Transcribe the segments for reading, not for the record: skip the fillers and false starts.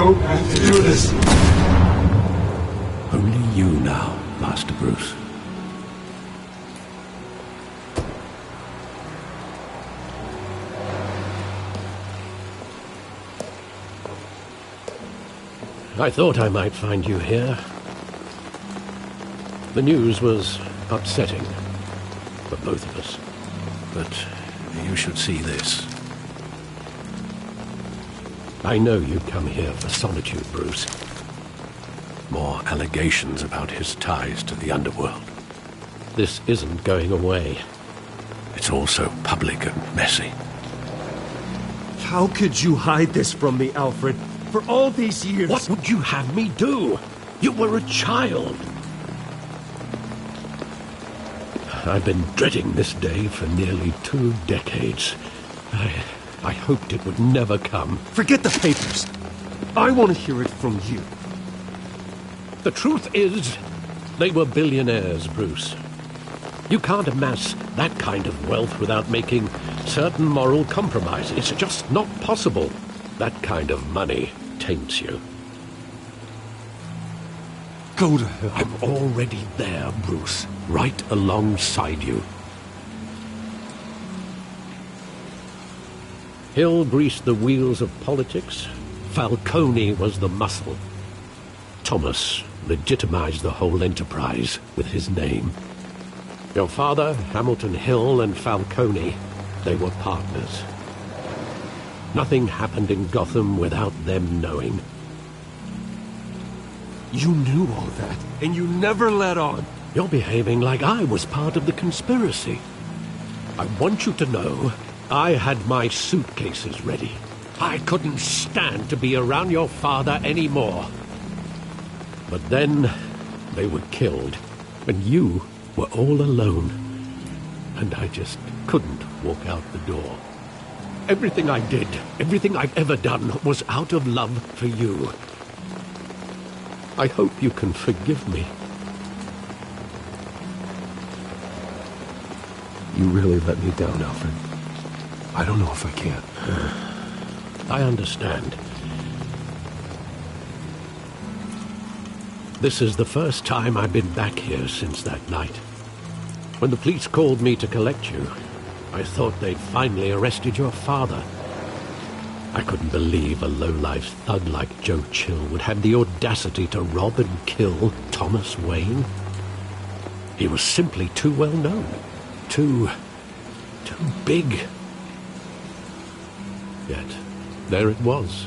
don't have to do this. Only you now, Master Bruce. I thought I might find you here. The news was upsetting for both of us. But you should see this. I know you come here for solitude, Bruce. More allegations about his ties to the underworld. This isn't going away. It's all so public and messy. How could you hide this from me, Alfred? For all these years... What would you have me do? You were a child. I've been dreading this day for nearly 2 decades. I hoped it would never come. Forget the papers. I want to hear it from you. The truth is, they were billionaires, Bruce. You can't amass that kind of wealth without making certain moral compromises. It's just not possible. That kind of money taints you. Go to hell. I'm already there, Bruce. Right alongside you. Hill greased the wheels of politics. Falcone was the muscle. Thomas legitimized the whole enterprise with his name. Your father, Hamilton Hill, and Falcone, they were partners. Nothing happened in Gotham without them knowing. You knew all that, and you never let on. You're behaving like I was part of the conspiracy. I want you to know I had my suitcases ready. I couldn't stand to be around your father anymore. But then they were killed, and you were all alone. And I just couldn't walk out the door. Everything I did, everything I've ever done, was out of love for you. I hope you can forgive me. You really let me down, Alfred. I don't know if I can. I understand. This is the first time I've been back here since that night. When the police called me to collect you, I thought they'd finally arrested your father. I couldn't believe a low-life thug like Joe Chill would have the audacity to rob and kill Thomas Wayne. He was simply too well known. Too big. Yet, there it was.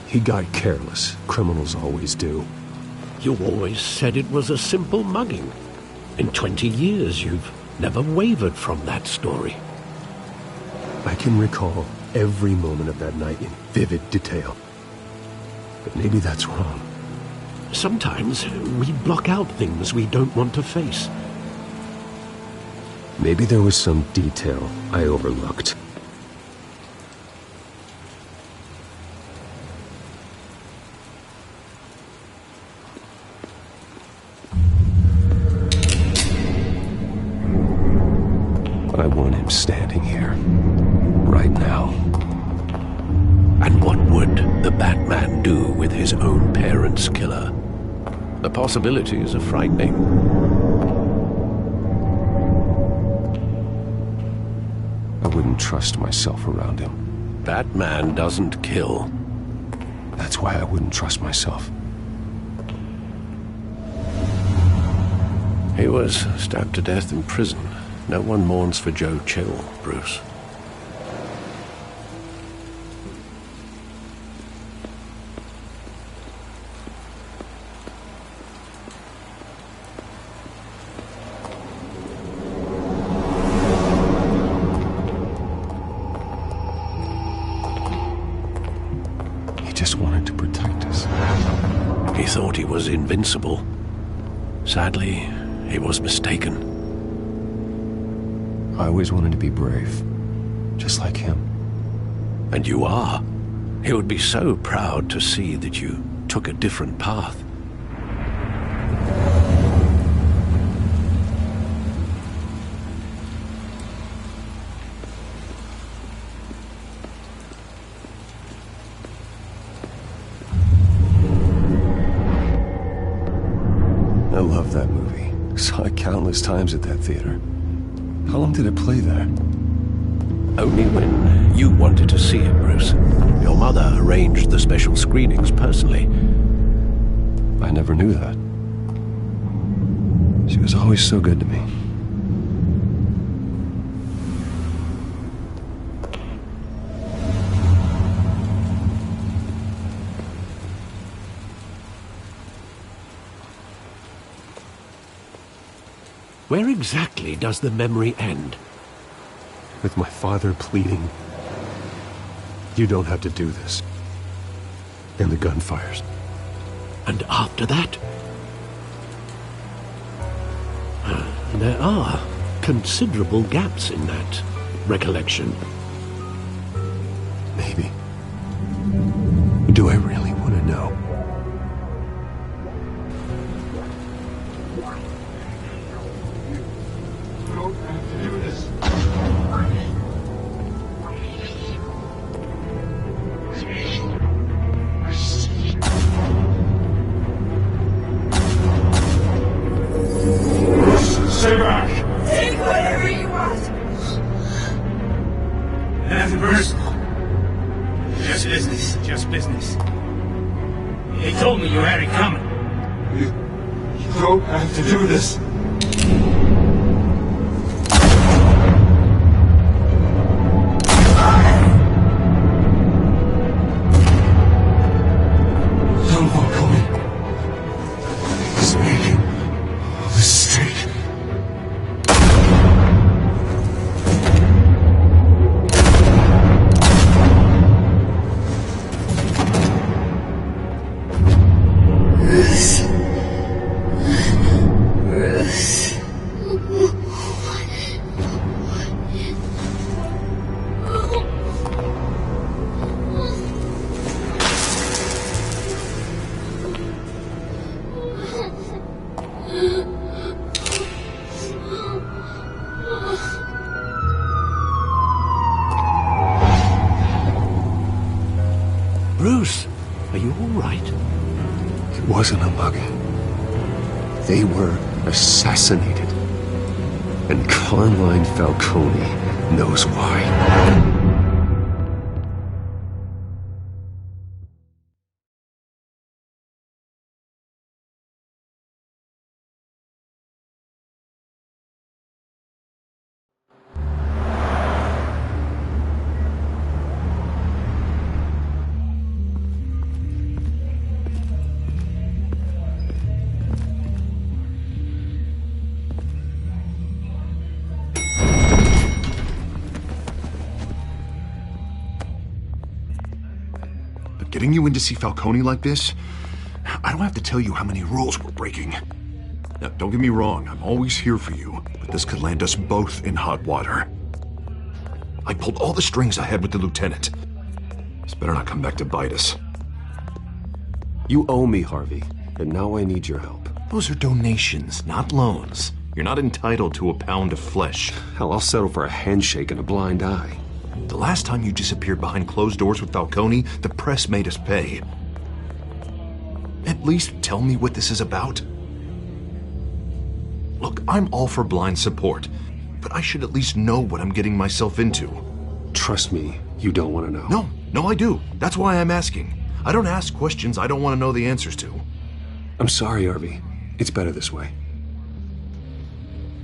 He got careless. Criminals always do. You always said it was a simple mugging. In 20 years, you've never wavered from that story. I can recall every moment of that night in vivid detail. But maybe that's wrong. Sometimes we block out things we don't want to face. Maybe there was some detail I overlooked. I want him standing here, right now. And what would the Batman do with his own parents' killer? The possibilities are frightening. I wouldn't trust myself around him. Batman doesn't kill. That's why I wouldn't trust myself. He was stabbed to death in prison. No one mourns for Joe Chill, Bruce. He just wanted to protect us. He thought he was invincible. Sadly, he was mistaken. I always wanted to be brave, just like him. And you are. He would be so proud to see that you took a different path. love that movie. Saw it countless times at that theater. How long did it play there? Only when you wanted to see it, Bruce. Your mother arranged the special screenings personally. I never knew that. She was always so good to me. Where exactly does the memory end? With my father pleading, "You don't have to do this." And the gun fires. And after that? There are considerable gaps in that recollection. Maybe. Do I really want to know? Stay back! Take whatever you want! Nothing personal. Just business. Just business. They told me you had it coming. You don't have to do this. Don't walk away. He's making a mistake. Bruce, are you all right? It wasn't a mug. They were assassinated. And Carmine Falcone knows why. Getting you in to see Falcone like this? I don't have to tell you how many rules we're breaking. Now, don't get me wrong, I'm always here for you, but this could land us both in hot water. I pulled all the strings I had with the lieutenant. This better not come back to bite us. You owe me, Harvey, and now I need your help. Those are donations, not loans. You're not entitled to a pound of flesh. Hell, I'll settle for a handshake and a blind eye. The last time you disappeared behind closed doors with Falcone, the press made us pay. At least tell me what this is about. Look, I'm all for blind support, but I should at least know what I'm getting myself into. Trust me, you don't want to know. No, I do. That's why I'm asking. I don't ask questions I don't want to know the answers to. I'm sorry, Harvey. It's better this way.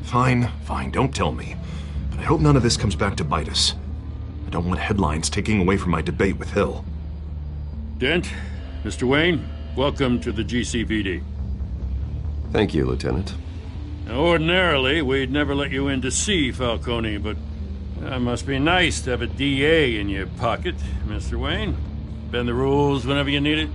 Fine, don't tell me. But I hope none of this comes back to bite us. I don't want headlines taking away from my debate with Hill. Dent, Mr. Wayne, welcome to the GCPD. Thank you, Lieutenant. Now, ordinarily, we'd never let you in to see Falcone, but it must be nice to have a DA in your pocket, Mr. Wayne. Bend the rules whenever you need it.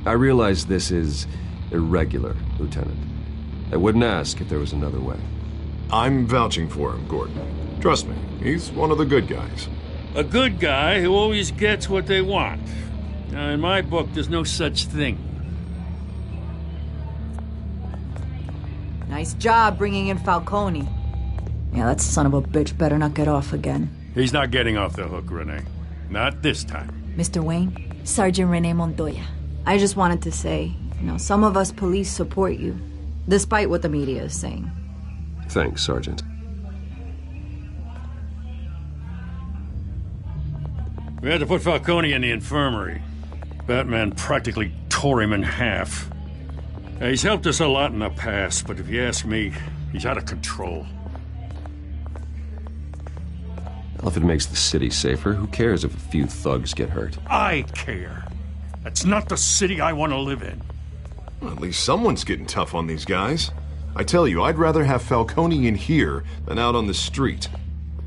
I realize this is irregular, Lieutenant. I wouldn't ask if there was another way. I'm vouching for him, Gordon. Trust me, he's one of the good guys. A good guy who always gets what they want. Now, in my book, there's no such thing. Nice job bringing in Falcone. Yeah, that son of a bitch better not get off again. He's not getting off the hook, Renee. Not this time. Mr. Wayne, Sergeant Renee Montoya. I just wanted to say, some of us police support you, despite what the media is saying. Thanks, Sergeant. We had to put Falcone in the infirmary. Batman practically tore him in half. He's helped us a lot in the past, but if you ask me, he's out of control. Well, if it makes the city safer, who cares if a few thugs get hurt? I care. That's not the city I want to live in. Well, at least someone's getting tough on these guys. I tell you, I'd rather have Falcone in here than out on the street.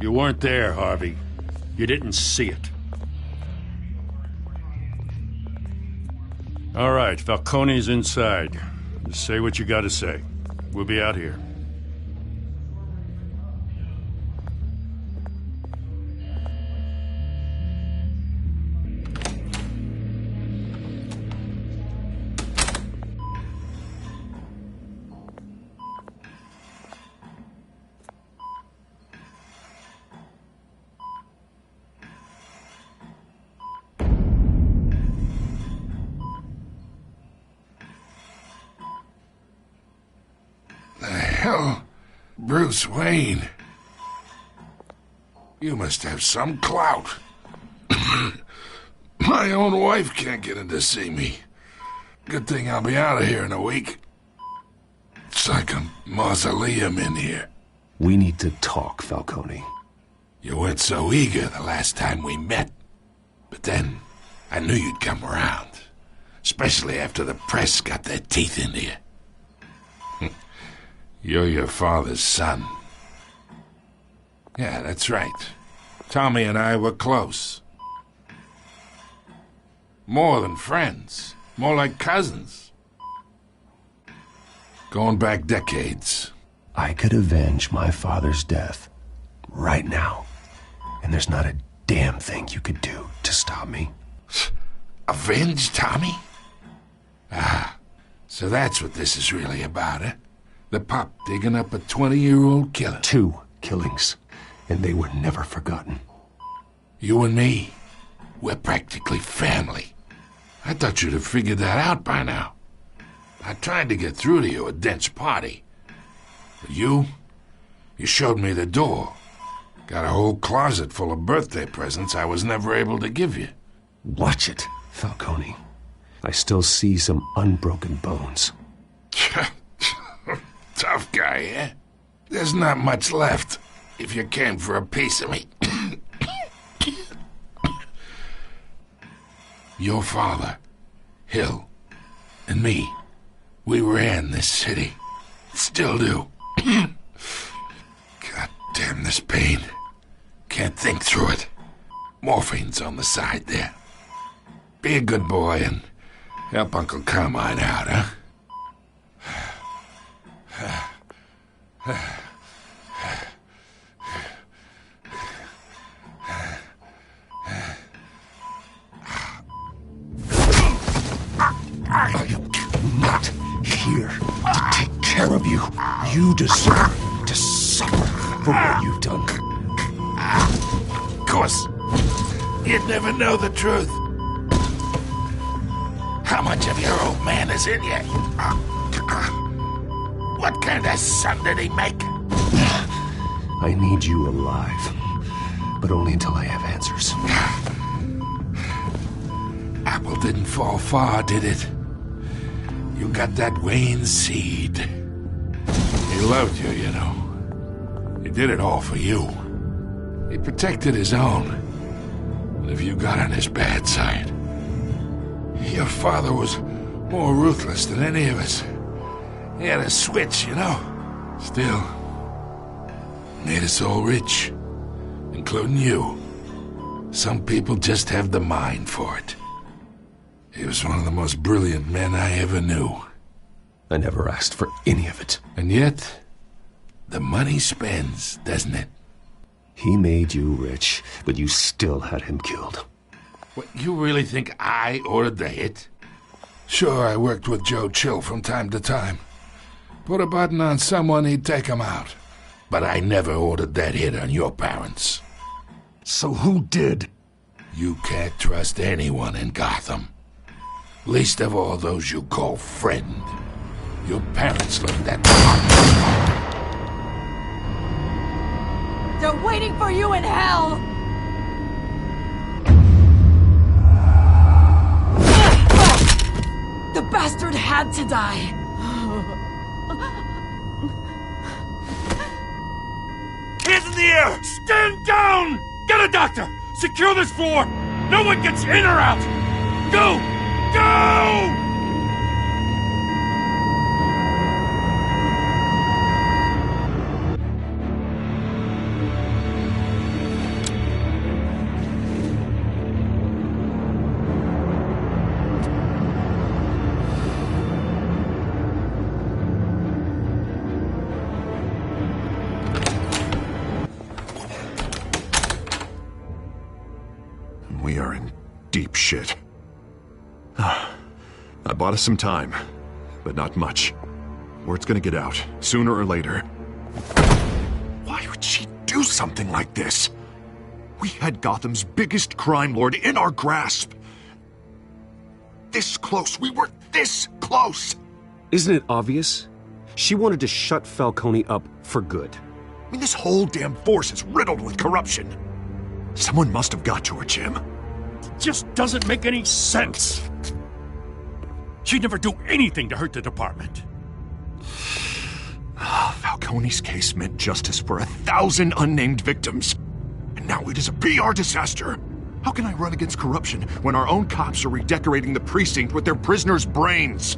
You weren't there, Harvey. You didn't see it. All right, Falcone's inside. Just say what you gotta say. We'll be out here. Bruce Wayne. You must have some clout. My own wife can't get in to see me. Good thing I'll be out of here in a week. It's like a mausoleum in here. We need to talk, Falcone. You weren't so eager the last time we met. But then, I knew you'd come around. Especially after the press got their teeth into you. You're your father's son. Yeah, that's right. Tommy and I were close. More than friends. More like cousins. Going back decades. I could avenge my father's death right now. And there's not a damn thing you could do to stop me. Avenge Tommy? Ah, so that's what this is really about, eh? The pop digging up a 20-year-old killer. 2 killings, and they were never forgotten. You and me, we're practically family. I thought you'd have figured that out by now. I tried to get through to you at Dent's party. But you showed me the door. Got a whole closet full of birthday presents I was never able to give you. Watch it, Falcone. I still see some unbroken bones. Tough guy, eh? There's not much left if you came for a piece of me. Your father, Hill, and me, we ran this city. Still do. God damn this pain. Can't think through it. Morphine's on the side there. Be a good boy and help Uncle Carmine out, huh? I am not here to take care of you. You deserve to suffer for what you've done. Of course, you'd never know the truth. How much of your old man is in you? What kind of son did he make? I need you alive, but only until I have answers. Apple didn't fall far, did it? You got that Wayne seed. He loved you, you know. He did it all for you. He protected his own. And if you got on his bad side, your father was more ruthless than any of us. He had a switch, you know. Still, made us all rich, including you. Some people just have the mind for it. He was one of the most brilliant men I ever knew. I never asked for any of it. And yet, the money spends, doesn't it? He made you rich, but you still had him killed. What, you really think I ordered the hit? Sure, I worked with Joe Chill from time to time. Put a button on someone, he'd take him out. But I never ordered that hit on your parents. So who did? You can't trust anyone in Gotham. Least of all those you call friend. Your parents learned that. They're waiting for you in hell! The bastard had to die! Hands in the air! Stand down! Get a doctor! Secure this floor! No one gets in or out! Go! Go! We are in deep shit. I bought us some time, but not much. Word's gonna get out, sooner or later. Why would she do something like this? We had Gotham's biggest crime lord in our grasp. This close, we were this close! Isn't it obvious? She wanted to shut Falcone up for good. I mean, this whole damn force is riddled with corruption. Someone must have got to her, Jim. Just doesn't make any sense. She'd never do anything to hurt the department. Falcone's case meant justice for 1,000 unnamed victims. And now it is a PR disaster. How can I run against corruption when our own cops are redecorating the precinct with their prisoners' brains?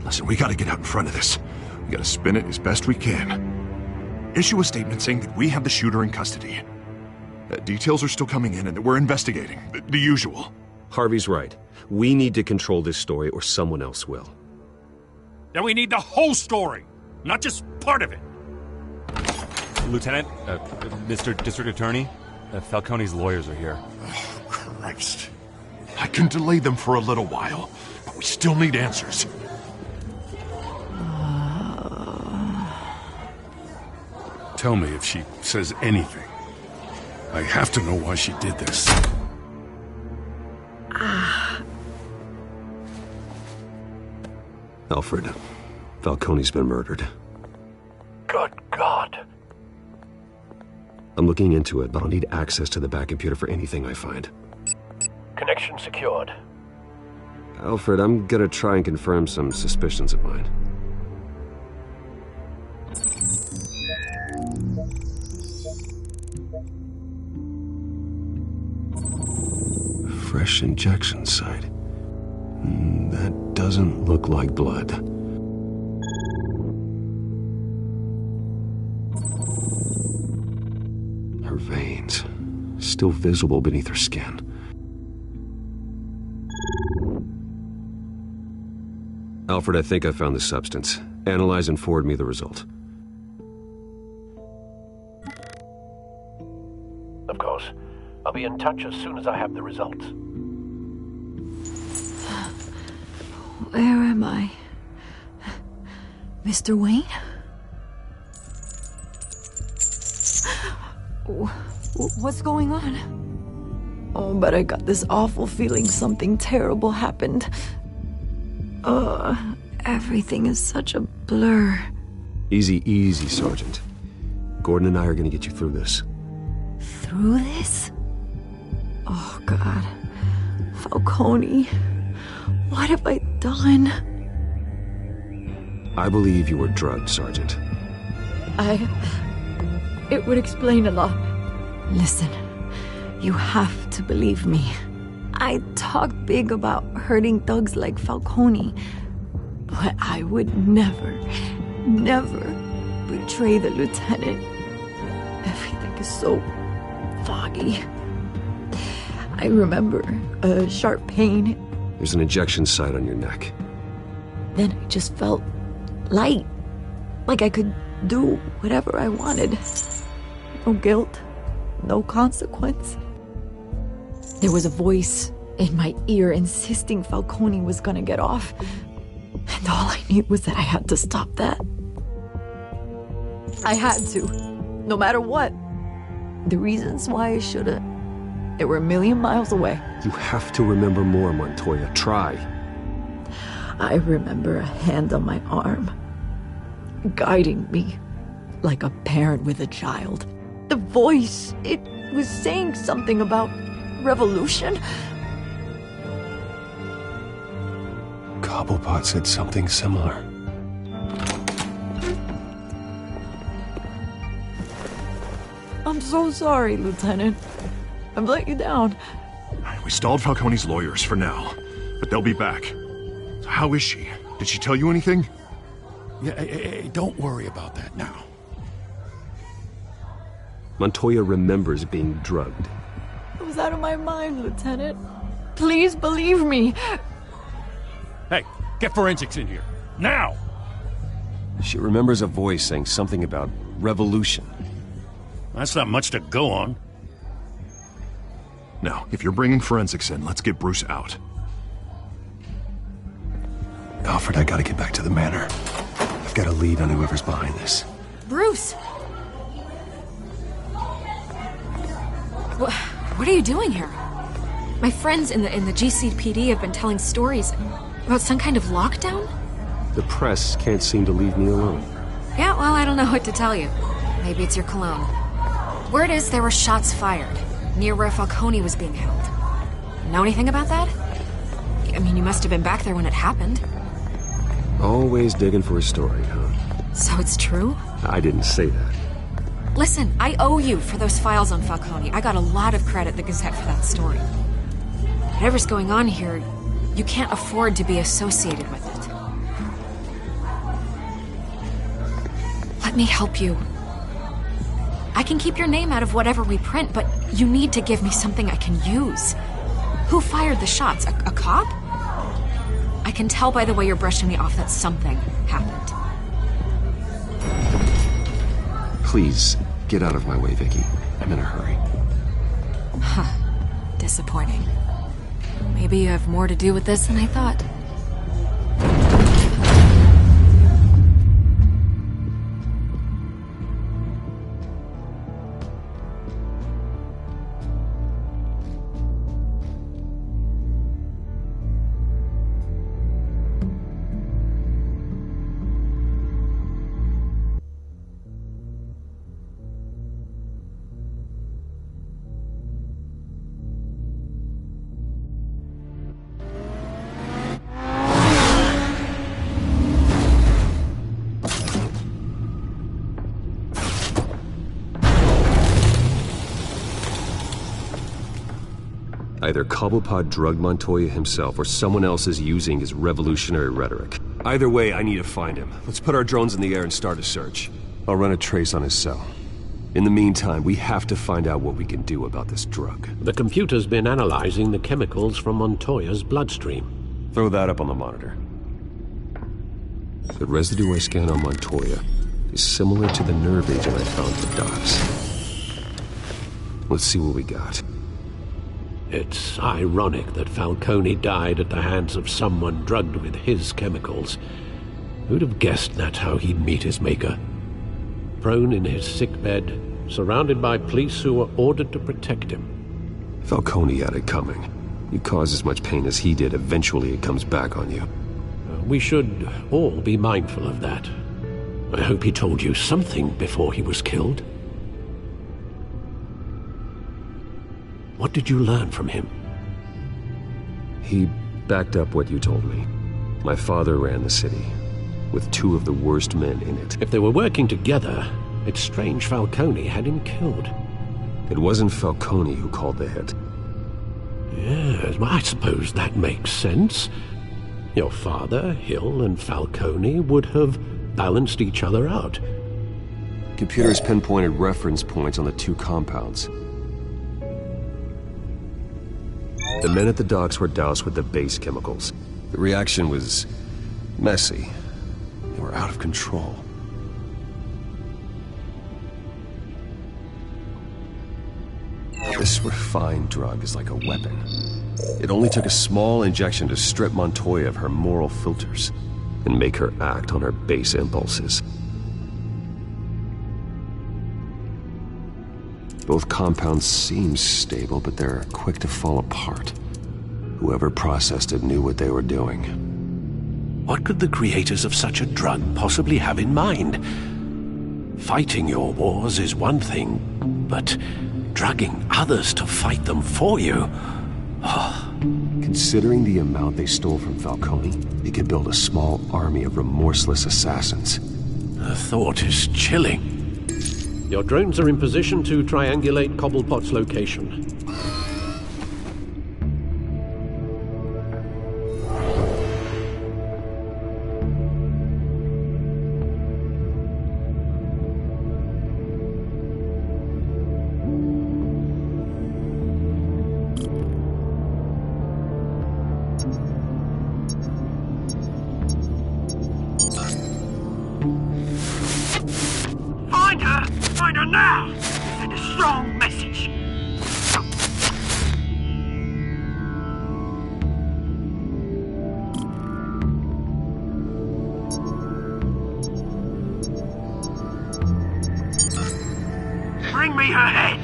Listen, we gotta get out in front of this. We gotta spin it as best we can. Issue a statement saying that we have the shooter in custody. Details are still coming in and that we're investigating. The usual. Harvey's right. We need to control this story or someone else will. Then we need the whole story, not just part of it. Lieutenant, Mr. District Attorney, Falcone's lawyers are here. Oh, Christ. I can delay them for a little while, but we still need answers. Tell me if she says anything. I have to know why she did this. Alfred, Falcone's been murdered. Good God. I'm looking into it, but I'll need access to the back computer for anything I find. Connection secured. Alfred, I'm gonna try and confirm some suspicions of mine. Fresh injection site. That doesn't look like blood. Her veins, still visible beneath her skin. Alfred, I think I found the substance. Analyze and forward me the result. Of course. I'll be in touch as soon as I have the results. Where am I? Mr. Wayne? What's going on? Oh, but I got this awful feeling something terrible happened. Everything is such a blur. Easy, easy, Sergeant. Gordon and I are gonna get you through this. Through this? Oh, God. Falcone. What have I done? I believe you were drugged, Sergeant. It would explain a lot. Listen, you have to believe me. I talk big about hurting thugs like Falcone, but I would never betray the lieutenant. Everything is so foggy. I remember a sharp pain. There's an injection site on your neck. Then I just felt light, like I could do whatever I wanted. No guilt, no consequence. There was a voice in my ear insisting Falcone was gonna get off. And all I knew was that I had to stop that. I had to, no matter what. The reasons why I should've, They were a million miles away. You have to remember more, Montoya. Try. I remember a hand on my arm, guiding me like a parent with a child. The voice, it was saying something about revolution. Cobblepot said something similar. I'm so sorry, Lieutenant. I've let you down. We stalled Falcone's lawyers for now, but they'll be back. So how is she? Did she tell you anything? Yeah, hey, don't worry about that now. Montoya remembers being drugged. I was out of my mind, Lieutenant. Please believe me. Hey, get forensics in here. Now! She remembers a voice saying something about revolution. That's not much to go on. Now, if you're bringing forensics in, let's get Bruce out. Alfred, I gotta get back to the manor. I've got a lead on whoever's behind this. Bruce! What are you doing here? My friends in the GCPD have been telling stories about some kind of lockdown? The press can't seem to leave me alone. Yeah, well, I don't know what to tell you. Maybe it's your cologne. Word is there were shots fired near where Falcone was being held. Know anything about that? I mean, you must have been back there when it happened. Always digging for a story, huh? So it's true? I didn't say that. Listen, I owe you for those files on Falcone. I got a lot of credit at the Gazette for that story. Whatever's going on here, you can't afford to be associated with it. Let me help you. I can keep your name out of whatever we print, but you need to give me something I can use. Who fired the shots? A cop? I can tell by the way you're brushing me off that something happened. Please, get out of my way, Vicky. I'm in a hurry. Huh. Disappointing. Maybe you have more to do with this than I thought. Either Cobblepot drugged Montoya himself, or someone else is using his revolutionary rhetoric. Either way, I need to find him. Let's put our drones in the air and start a search. I'll run a trace on his cell. In the meantime, we have to find out what we can do about this drug. The computer's been analyzing the chemicals from Montoya's bloodstream. Throw that up on the monitor. The residue I scanned on Montoya is similar to the nerve agent I found at the docks. Let's see what we got. It's ironic that Falcone died at the hands of someone drugged with his chemicals. Who'd have guessed that's how he'd meet his maker? Prone in his sickbed, surrounded by police who were ordered to protect him. Falcone had it coming. You cause as much pain as he did, eventually it comes back on you. We should all be mindful of that. I hope he told you something before he was killed. What did you learn from him? He backed up what you told me. My father ran the city, with two of the worst men in it. If they were working together, it's strange Falcone had him killed. It wasn't Falcone who called the hit. Yes, well, I suppose that makes sense. Your father, Hill, and Falcone would have balanced each other out. Computers pinpointed reference points on the two compounds. The men at the docks were doused with the base chemicals. The reaction was messy. They were out of control. This refined drug is like a weapon. It only took a small injection to strip Montoya of her moral filters and make her act on her base impulses. Both compounds seem stable, but they're quick to fall apart. Whoever processed it knew what they were doing. What could the creators of such a drug possibly have in mind? Fighting your wars is one thing, but drugging others to fight them for you? Considering the amount they stole from Falcone, they could build a small army of remorseless assassins. The thought is chilling. Your drones are in position to triangulate Cobblepot's location. Find her now! Send a strong message! Bring me her head!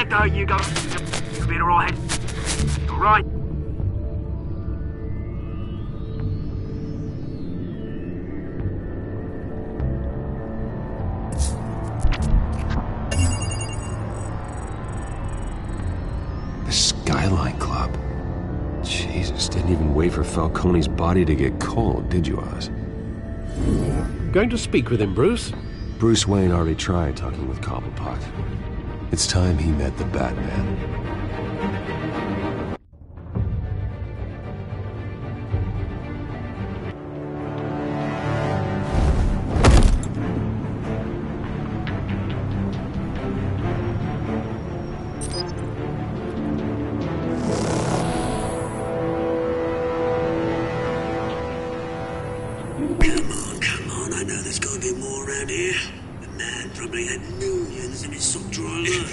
There you go. You'll be alright. Alright. The Skyline Club. Jesus, didn't even wait for Falcone's body to get cold, did you, Oz? Going to speak with him, Bruce? Bruce Wayne already tried talking with Cobblepot. It's time he met the Batman. Come on, I know there's gotta be more around here. The man probably had millions in his sock drawer alone.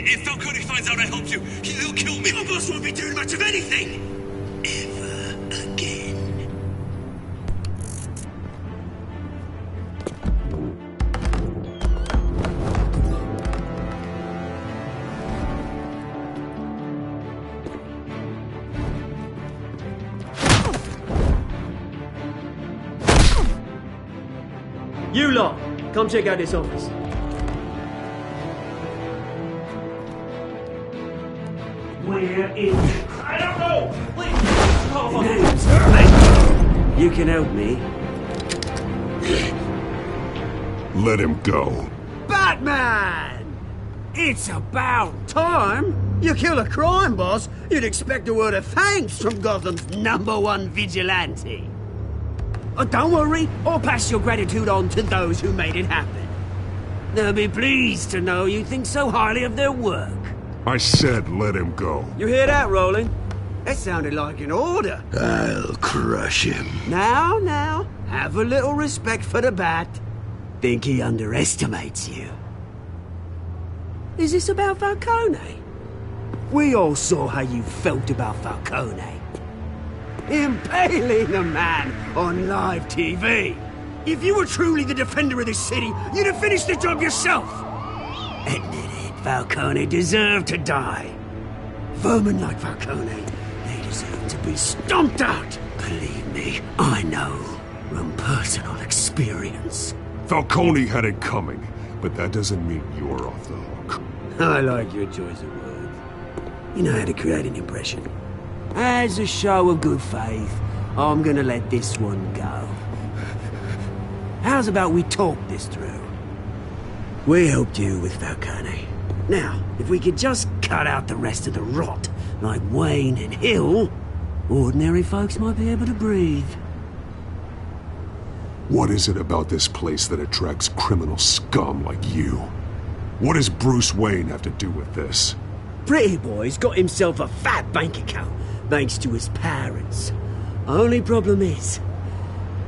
If Falcone finds out I helped you, he'll kill me. Your boss won't be doing much of anything! Ever again. You lot, come check out this office. Where is it? I don't know. Please. You can help me. Let him go. Batman! It's about time. You kill a crime boss, you'd expect a word of thanks from Gotham's #1 vigilante. Oh, don't worry, I'll pass your gratitude on to those who made it happen. They'll be pleased to know you think so highly of their work. I said let him go. You hear that, Roland? That sounded like an order. I'll crush him. Now, have a little respect for the Bat. Think he underestimates you. Is this about Falcone? We all saw how you felt about Falcone. Impaling a man on live TV. If you were truly the defender of this city, you'd have finished the job yourself. Admit it, Falcone deserved to die. Vermin like Falcone, they deserve to be stomped out. Believe me, I know from personal experience. Falcone had it coming, but that doesn't mean you're off the hook. I like your choice of words. You know how to create an impression. As a show of good faith, I'm gonna let this one go. How's about we talk this through? We helped you with Falcone. Now, if we could just cut out the rest of the rot, like Wayne and Hill, ordinary folks might be able to breathe. What is it about this place that attracts criminal scum like you? What does Bruce Wayne have to do with this? Pretty Boy's got himself a fat bank account, thanks to his parents. Only problem is,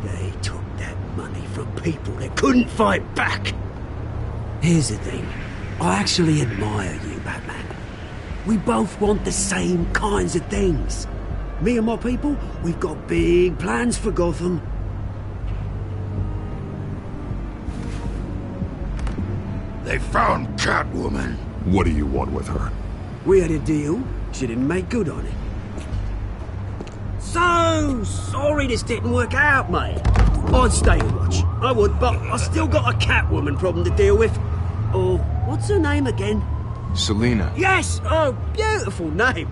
they took that money from people that couldn't fight back. Here's the thing. I actually admire you, Batman. We both want the same kinds of things. Me and my people, we've got big plans for Gotham. They found Catwoman. What do you want with her? We had a deal. She didn't make good on it. So sorry this didn't work out, mate. I'd stay and watch. I would, but I still got a Catwoman problem to deal with. Oh, what's her name again? Selina. Yes! Oh, beautiful name.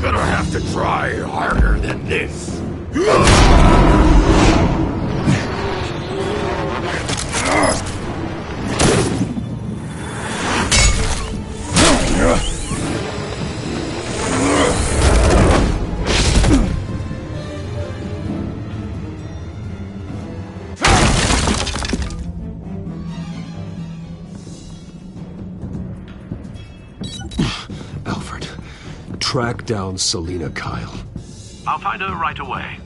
Gonna have to try harder than this. Alfred, track down Selina Kyle. I'll find her right away.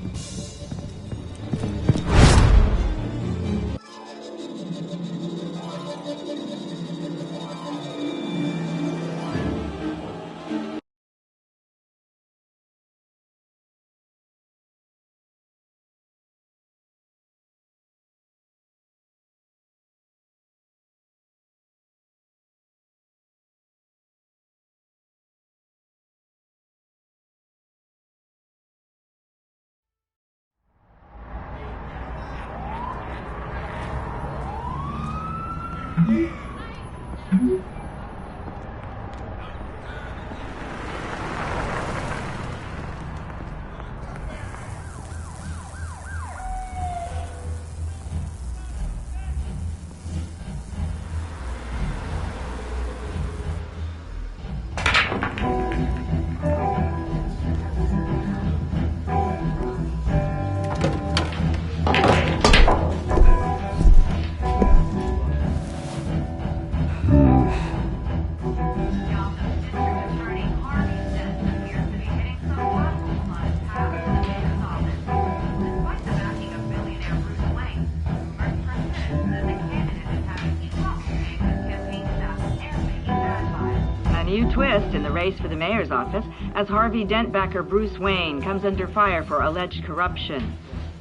Twist in the race for the mayor's office as Harvey Dent backer Bruce Wayne comes under fire for alleged corruption.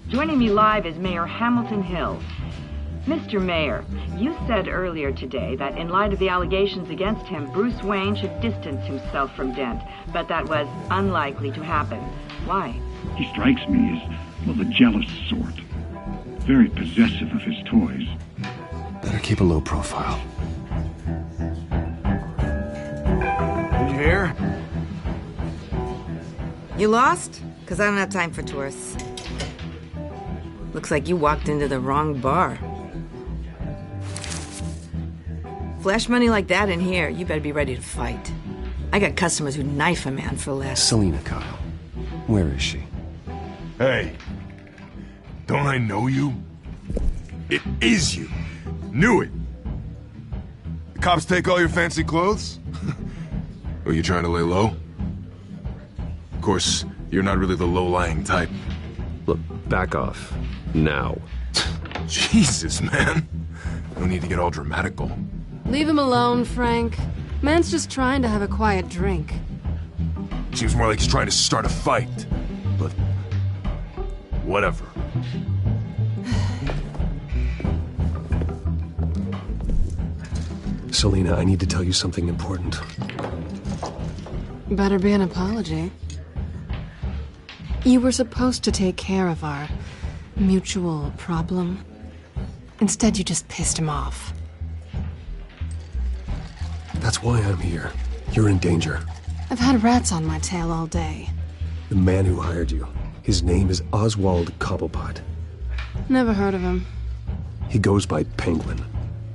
Joining me live is Mayor Hamilton Hill. Mr. Mayor, you said earlier today that in light of the allegations against him, Bruce Wayne should distance himself from Dent, but that was unlikely to happen. Why? He strikes me as, well, the jealous sort. Very possessive of his toys. Better keep a low profile. Here? You lost? Because I don't have time for tourists. Looks like you walked into the wrong bar. Flash money like that in here, you better be ready to fight. I got customers who knife a man for less. Selina Kyle. Where is she? Hey. Don't I know you? It is you. Knew it. The cops take all your fancy clothes? Are you trying to lay low? Of course, you're not really the low-lying type. Look, back off. Now. Jesus, man. No need to get all dramatical. Leave him alone, Frank. Man's just trying to have a quiet drink. Seems more like he's trying to start a fight. But... whatever. Selina, I need to tell you something important. Better be an apology. You were supposed to take care of our mutual problem. Instead, you just pissed him off. That's why I'm here. You're in danger. I've had rats on my tail all day. The man who hired you, his name is Oswald Cobblepot. Never heard of him. He goes by Penguin.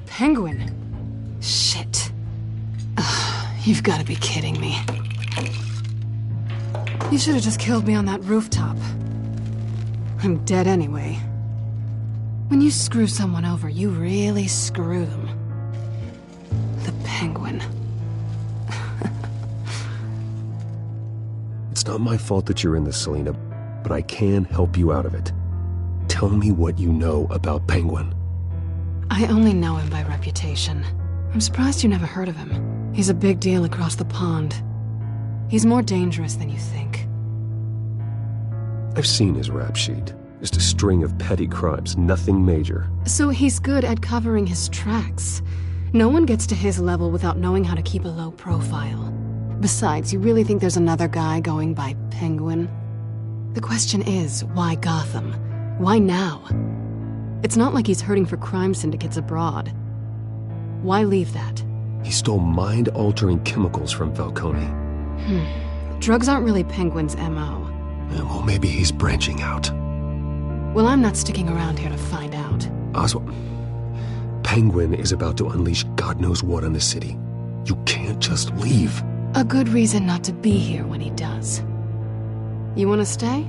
Penguin? Shit. Ugh, you've got to be kidding me. You should have just killed me on that rooftop. I'm dead anyway. When you screw someone over, you really screw them. The Penguin. It's not my fault that you're in this, Selina, but I can help you out of it. Tell me what you know about Penguin. I only know him by reputation. I'm surprised you never heard of him. He's a big deal across the pond. He's more dangerous than you think. I've seen his rap sheet. Just a string of petty crimes, nothing major. So he's good at covering his tracks. No one gets to his level without knowing how to keep a low profile. Besides, you really think there's another guy going by Penguin? The question is, why Gotham? Why now? It's not like he's hurting for crime syndicates abroad. Why leave that? He stole mind-altering chemicals from Falcone. Drugs aren't really Penguin's M.O. Yeah, well, maybe he's branching out. Well, I'm not sticking around here to find out. Oswald, Penguin is about to unleash God knows what on the city. You can't just leave. A good reason not to be here when he does. You want to stay?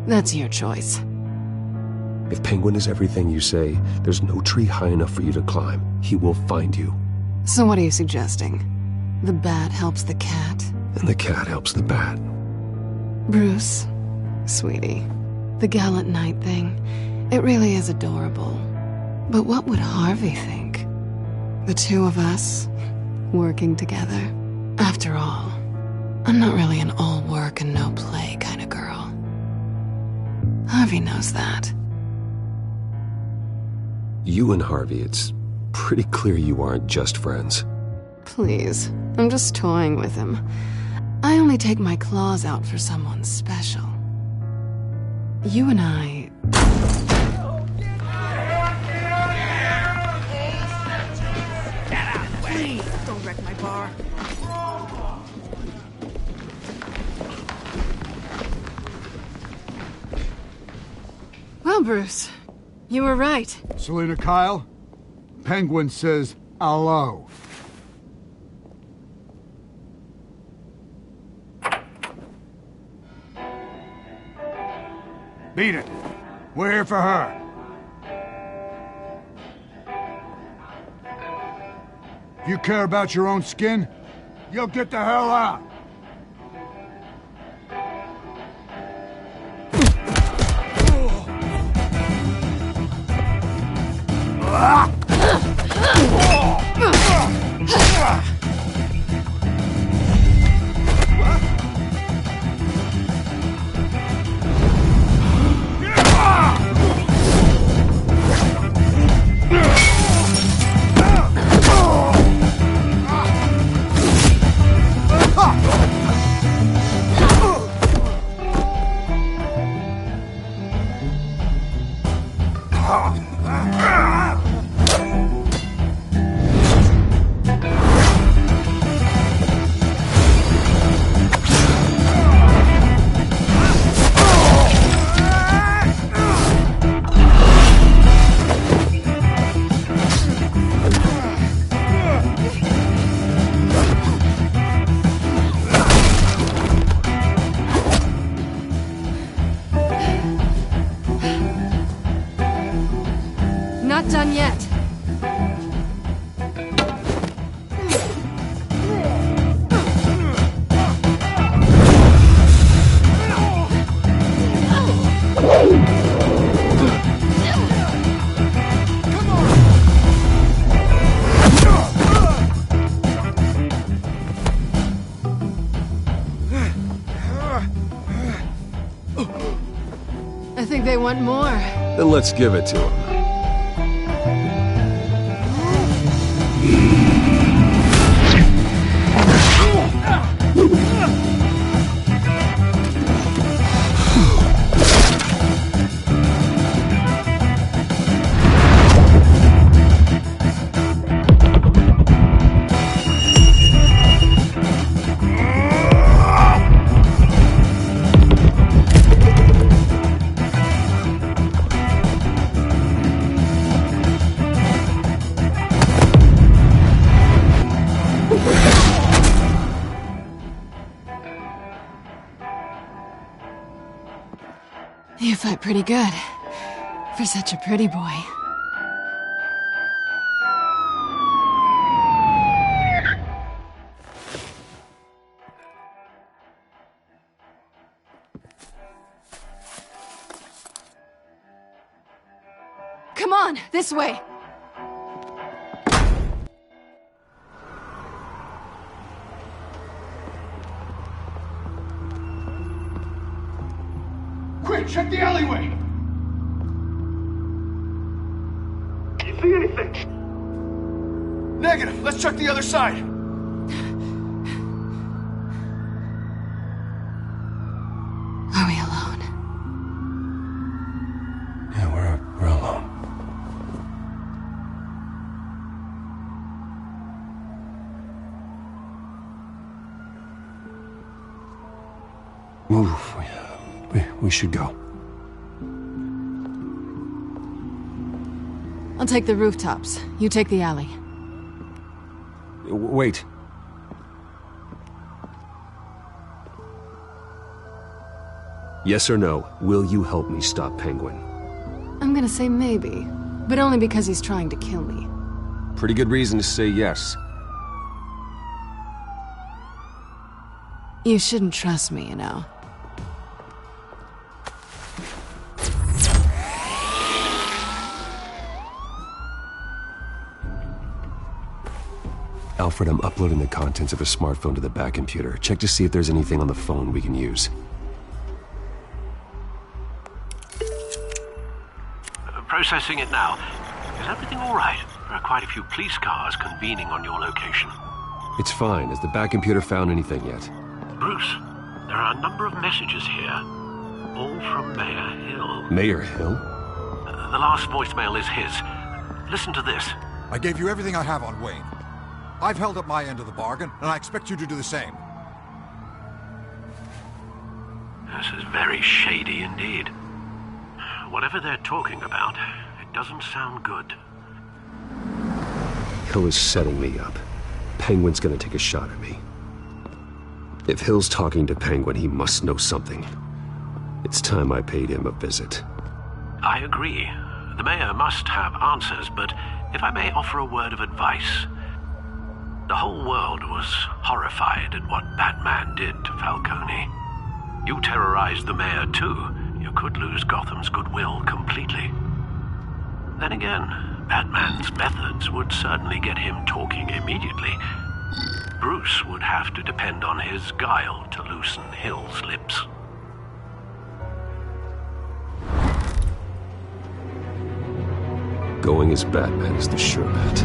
That's your choice. If Penguin is everything you say, there's no tree high enough for you to climb. He will find you. So what are you suggesting? The bat helps the cat? And the cat helps the bat. Bruce, sweetie, the gallant knight thing, it really is adorable. But what would Harvey think? The two of us, working together? After all, I'm not really an all work and no play kind of girl. Harvey knows that. You and Harvey, it's pretty clear you aren't just friends. Please, I'm just toying with him. I only take my claws out for someone special. You and I... Please, don't wreck my bar. Well, Bruce, you were right. Selina Kyle, Penguin says hello. Beat it. We're here for her. If you care about your own skin, you'll get the hell out. Not done yet. I think they want more. Then let's give it to him. You fight pretty good. For such a pretty boy. Come on, this way! Quick, check the alleyway! You see anything? Negative. Let's check the other side. Are we alone? Yeah, we're alone. Move. We should go. I'll take the rooftops. You take the alley. Wait. Yes or no, will you help me stop Penguin? I'm gonna say maybe, but only because he's trying to kill me. Pretty good reason to say yes. You shouldn't trust me, you know. Alfred, I'm uploading the contents of a smartphone to the back computer. Check to see if there's anything on the phone we can use. Processing it now. Is everything all right? There are quite a few police cars convening on your location. It's fine. Has the back computer found anything yet? Bruce, there are a number of messages here. All from Mayor Hill. Mayor Hill? The last voicemail is his. Listen to this. I gave you everything I have on Wayne. I've held up my end of the bargain, and I expect you to do the same. This is very shady indeed. Whatever they're talking about, it doesn't sound good. Hill is setting me up. Penguin's gonna take a shot at me. If Hill's talking to Penguin, he must know something. It's time I paid him a visit. I agree. The mayor must have answers, but if I may offer a word of advice. The whole world was horrified at what Batman did to Falcone. You terrorized the mayor too. You could lose Gotham's goodwill completely. Then again, Batman's methods would certainly get him talking immediately. Bruce would have to depend on his guile to loosen Hill's lips. Going as Batman is the sure bet.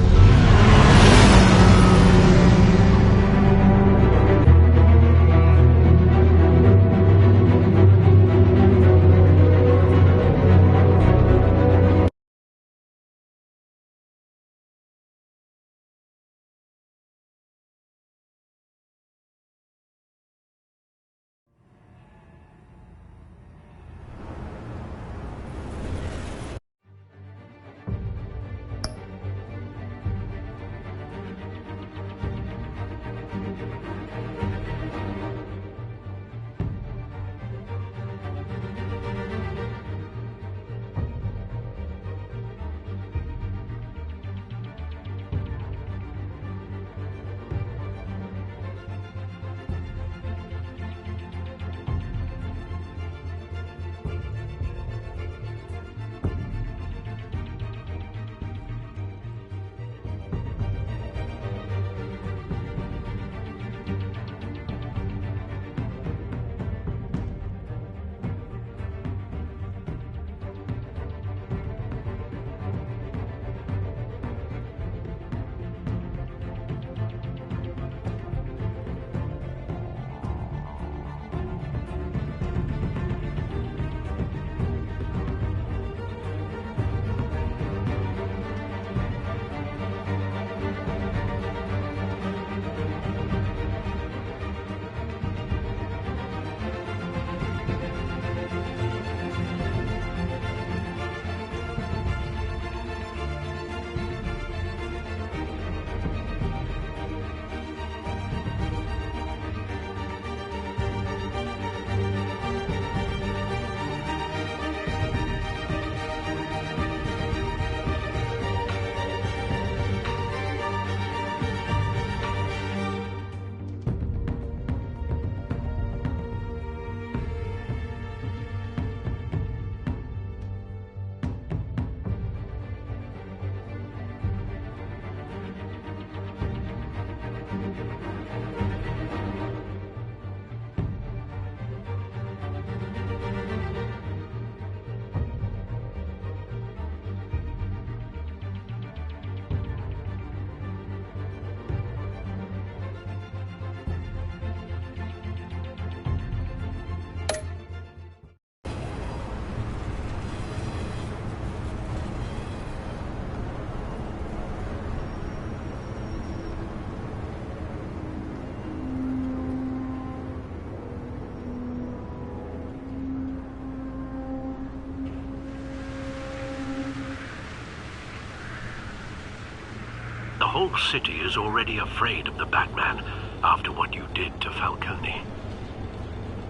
whole city is already afraid of the Batman after what you did to Falcone.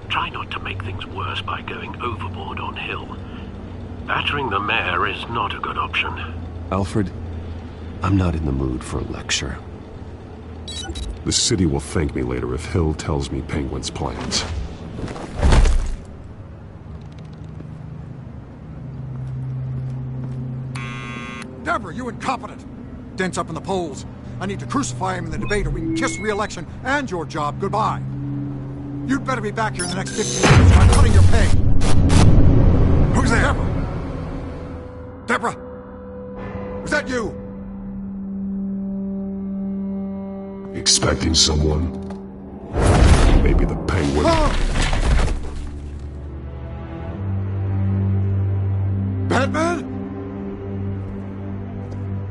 Try not to make things worse by going overboard on Hill. Battering the mayor is not a good option. Alfred, I'm not in the mood for a lecture. The city will thank me later if Hill tells me Penguin's plans. Deborah, you incompetent! Dent's up in the polls. I need to crucify him in the debate or we can kiss re-election and your job goodbye. You'd better be back here in the next 15 minutes or I'm cutting your pay. Who's there? Deborah! Deborah! Was that you? Expecting someone? Maybe the Penguin. Batman?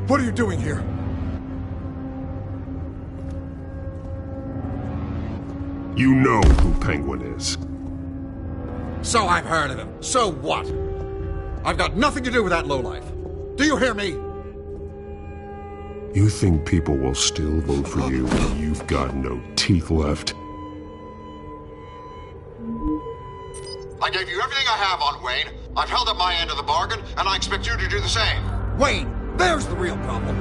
What are you doing here? You know who Penguin is. So I've heard of him. So what? I've got nothing to do with that lowlife. Do you hear me? You think people will still vote for you when you've got no teeth left? I gave you everything I have on Wayne. I've held up my end of the bargain, and I expect you to do the same. Wayne, there's the real problem.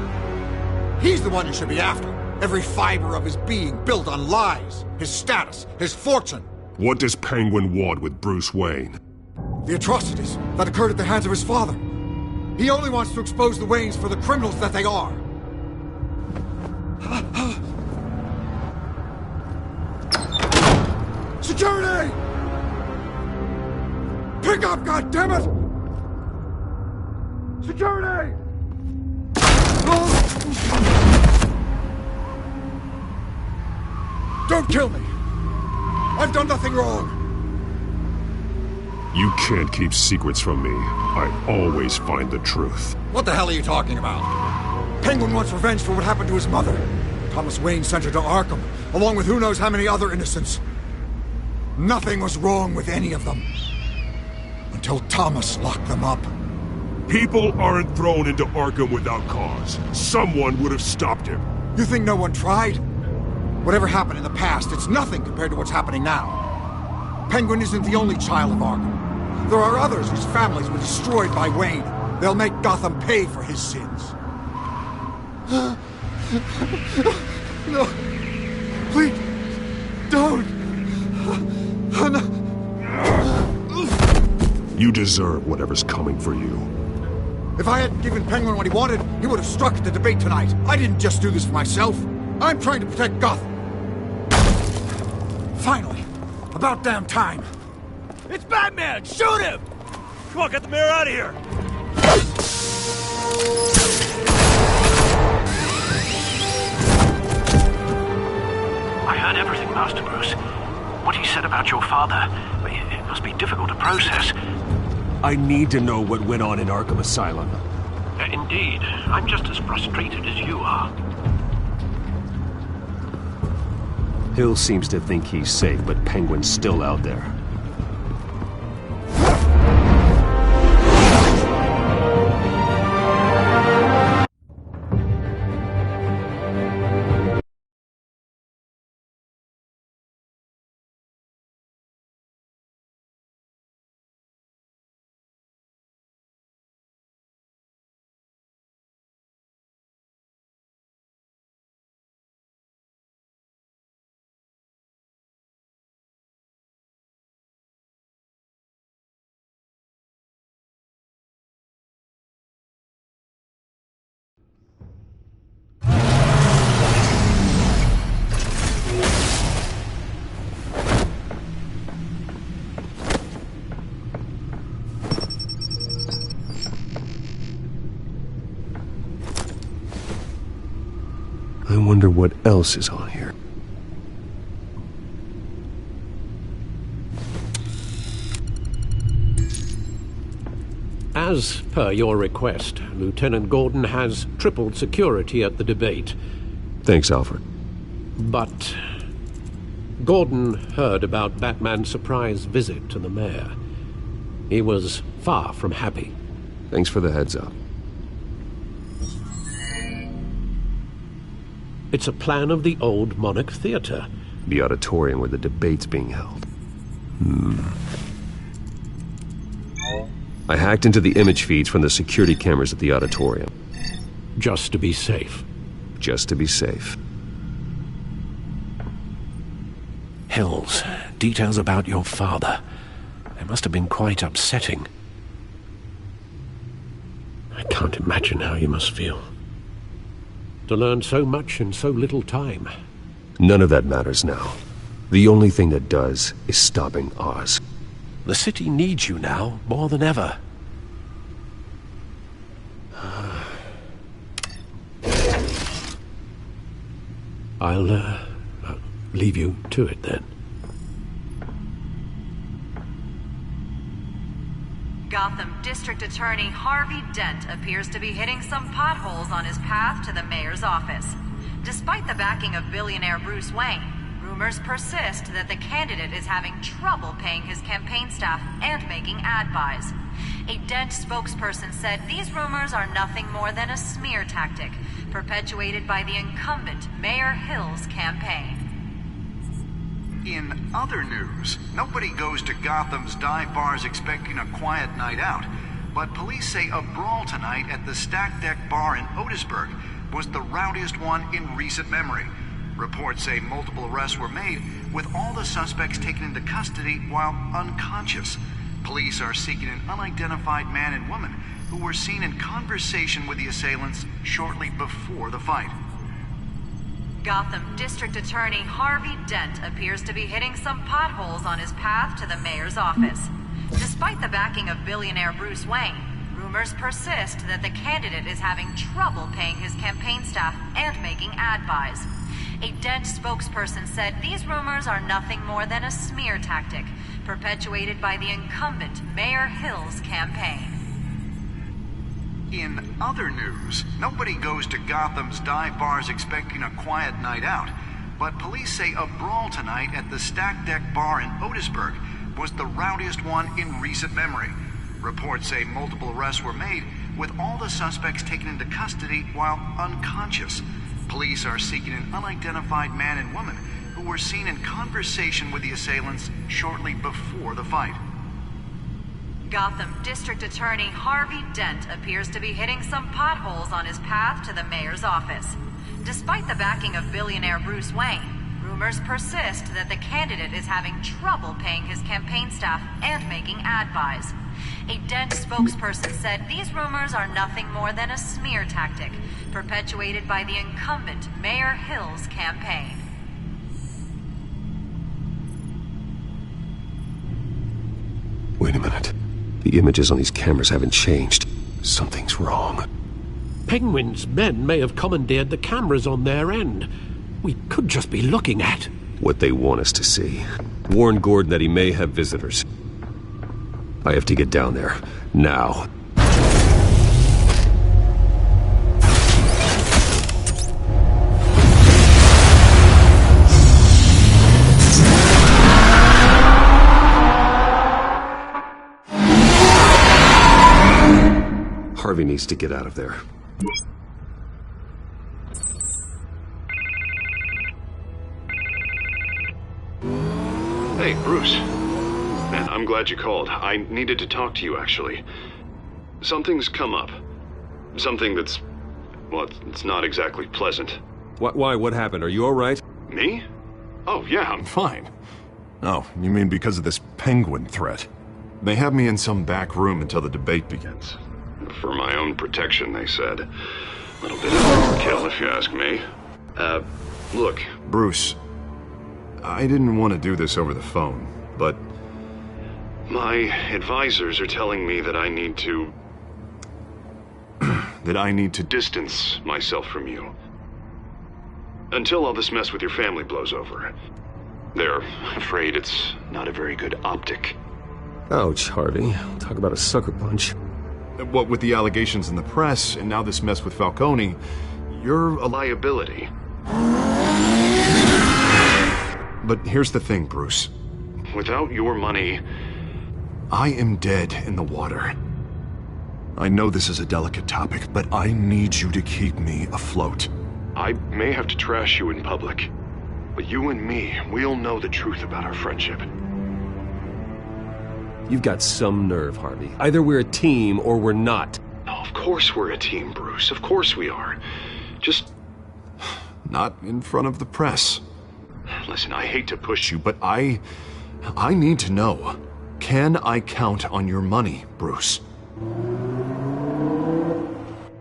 He's the one you should be after. Every fiber of his being built on lies. His status, his fortune. What does Penguin want with Bruce Wayne? The atrocities that occurred at the hands of his father. He only wants to expose the Waynes for the criminals that they are. Security! Pick up, goddammit! Security! Don't kill me! I've done nothing wrong! You can't keep secrets from me. I always find the truth. What the hell are you talking about? Penguin wants revenge for what happened to his mother. Thomas Wayne sent her to Arkham, along with who knows how many other innocents. Nothing was wrong with any of them. Until Thomas locked them up. People aren't thrown into Arkham without cause. Someone would have stopped him. You think no one tried? Whatever happened in the past, it's nothing compared to what's happening now. Penguin isn't the only child of Arkham. There are others whose families were destroyed by Wayne. They'll make Gotham pay for his sins. No. Please. Don't. You deserve whatever's coming for you. If I hadn't given Penguin what he wanted, he would have struck at the debate tonight. I didn't just do this for myself. I'm trying to protect Gotham. Finally. About damn time. It's Batman! Shoot him! Come on, get the mayor out of here! I heard everything, Master Bruce. What he said about your father, it must be difficult to process. I need to know what went on in Arkham Asylum. Indeed. I'm just as frustrated as you are. Hill seems to think he's safe, but Penguin's still out there. I wonder what else is on here. As per your request, Lieutenant Gordon has tripled security at the debate. Thanks, Alfred. But Gordon heard about Batman's surprise visit to the mayor. He was far from happy. Thanks for the heads up. It's a plan of the old Monarch Theatre. The auditorium where the debate's being held. I hacked into the image feeds from the security cameras at the auditorium. Just to be safe. Just to be safe. Hills, details about your father. They must have been quite upsetting. I can't imagine how you must feel. To learn so much in so little time. None of that matters now. The only thing that does is stopping Oz. The city needs you now, more than ever. I'll leave you to it then. Gotham District Attorney Harvey Dent appears to be hitting some potholes on his path to the mayor's office. Despite the backing of billionaire Bruce Wayne, rumors persist that the candidate is having trouble paying his campaign staff and making ad buys. A Dent spokesperson said these rumors are nothing more than a smear tactic, perpetuated by the incumbent Mayor Hill's campaign. In other news, nobody goes to Gotham's dive bars expecting a quiet night out, but police say a brawl tonight at the Stack Deck Bar in Otisburg was the rowdiest one in recent memory. Reports say multiple arrests were made, with all the suspects taken into custody while unconscious. Police are seeking an unidentified man and woman who were seen in conversation with the assailants shortly before the fight. Gotham District Attorney Harvey Dent appears to be hitting some potholes on his path to the mayor's office. Despite the backing of billionaire Bruce Wayne, rumors persist that the candidate is having trouble paying his campaign staff and making ad buys. A Dent spokesperson said these rumors are nothing more than a smear tactic, perpetuated by the incumbent Mayor Hill's campaign. In other news, nobody goes to Gotham's dive bars expecting a quiet night out, but police say a brawl tonight at the Stack Deck Bar in Otisburg was the rowdiest one in recent memory. Reports say multiple arrests were made, with all the suspects taken into custody while unconscious. Police are seeking an unidentified man and woman who were seen in conversation with the assailants shortly before the fight. Gotham District Attorney Harvey Dent appears to be hitting some potholes on his path to the mayor's office. Despite the backing of billionaire Bruce Wayne, rumors persist that the candidate is having trouble paying his campaign staff and making ad buys. A Dent spokesperson said these rumors are nothing more than a smear tactic, perpetuated by the incumbent Mayor Hill's campaign. Wait a minute. The images on these cameras haven't changed. Something's wrong. Penguin's men may have commandeered the cameras on their end. We could just be looking at what they want us to see. Warn Gordon that he may have visitors. I have to get down there. Now. Harvey needs to get out of there. Hey, Bruce. Man, I'm glad you called. I needed to talk to you, actually. Something's come up. Something that's... well, it's not exactly pleasant. Why? What happened? Are you all right? Me? Oh, yeah, I'm fine. Oh, you mean because of this penguin threat? They have me in some back room until the debate begins. For my own protection, they said. A little bit of overkill, if you ask me. Look. Bruce, I didn't want to do this over the phone, but... my advisors are telling me that I need to... that I need to distance myself from you. Until all this mess with your family blows over. They're afraid it's not a very good optic. Ouch, Harvey. Talk about a sucker punch. What with the allegations in the press, and now this mess with Falcone, you're a liability. But here's the thing, Bruce. Without your money... I am dead in the water. I know this is a delicate topic, but I need you to keep me afloat. I may have to trash you in public, but you and me, we'll know the truth about our friendship. You've got some nerve, Harvey. Either we're a team or we're not. No, of course we're a team, Bruce. Of course we are. Just... Not in front of the press. Listen, I hate to push you, But I need to know. Can I count on your money, Bruce?